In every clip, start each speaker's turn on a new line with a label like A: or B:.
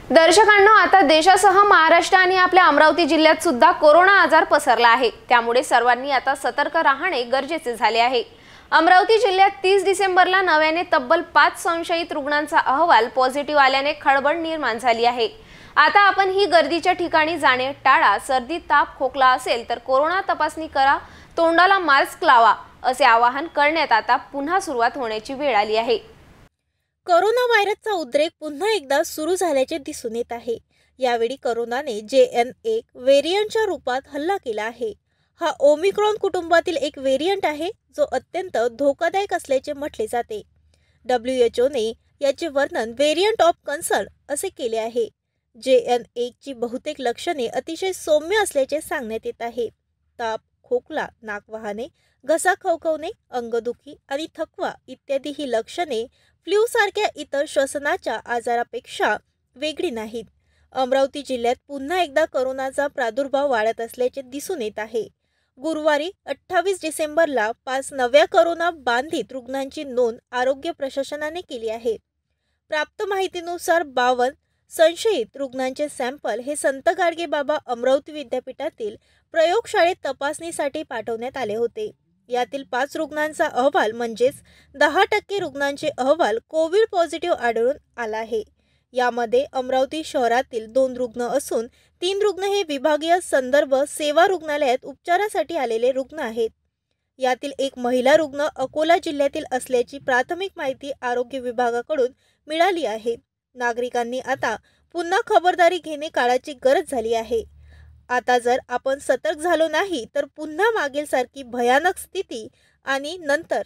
A: दर्शकांनो, आता देशासह महाराष्ट्र आणि आपल्या अमरावती जिल्ह्यात सुद्धा कोरोना आजार पसरला आहे। त्यामुळे सर्वांनी आता सतर्क राहणे गरजेचे झाले आहे। अमरावती जिल्ह्यात 30 डिसेंबरला नव्याने तब्बल 5 संशयित रुग्णांचा अहवाल पॉझिटिव्ह आल्याने खळबळ निर्माण झाली आहे। आता आपण ही गर्दीच्या ठिकाणी जाणे टाळा। सर्दी, ताप, खोकला असेल तर कोरोना तपासणी करा, तोंडाला मास्क लावा असे आवाहन करण्यात आता पुन्हा सुरुवात होण्याची वेळ आली आहे।
B: कोरोना व्हायरसचा उद्रेक पुन्हा एकदा सुरू झाल्याचे दिसून येत आहे। यावेळी कोरोनाने JN1 व्हेरियंटच्या रूपात हल्ला केला आहे। हा ओमिक्रॉन कुटुंबातील एक व्हेरियंट आहे जो अत्यंत धोकादायक असल्याचे म्हटले जाते। WHO ने याचे वर्णन व्हेरियंट ऑफ कन्सर्न असे केले आहे। JN1 ची बहुतेक लक्षणे अतिशय सौम्य असल्याचे सांगण्यात येत आहे। ताप, खोकला, नाक वाहने, घसा खवखवणे, अंगदुखी आणि थकवा इत्यादी ही लक्षणे फ्लू सारख्या इतर श्वसनाच्या आजारापेक्षा वेगळी नाहीत। अमरावती जिल्ह्यात पुन्हा एकदा कोरोनाचा प्रादुर्भाव वाढत असल्याचे दिसून येत आहे। गुरुवारी 28 डिसेंबरला 5 नव्या कोरोना बाधित रुग्णांची नोंद आरोग्य प्रशासनाने केली आहे। प्राप्त माहितीनुसार 52 संशयित रुग्णांचे सॅम्पल हे संत गाडगेबाबा अमरावती विद्यापीठातील प्रयोगशाळेत तपासणीसाठी पाठवण्यात आले होते। यातील 5 रुग्णांचा अहवाल म्हणजेच 10% रुग्णांचे अहवाल कोविड पॉझिटिव्ह आढळून आला आहे। यामध्ये अमरावती शहरातील 2 रुग्ण असून 3 रुग्ण हे विभागीय संदर्भ सेवा रुग्णालयात उपचारासाठी आलेले रुग्ण आहेत। यातील एक महिला रुग्ण अकोला जिल्ह्यातील असल्याची प्राथमिक माहिती आरोग्य विभागाकडून मिळाली आहे। नागरिकांनी आता पुन्हा खबरदारी घेणे काळाची गरज झाली आहे। आता जर आपण सतर्क झालो नाही तर पुन्हा मागील सारखी भयानक स्थिती आणि नंतर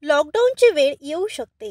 B: लॉकडाऊनची वेळ येऊ शकते।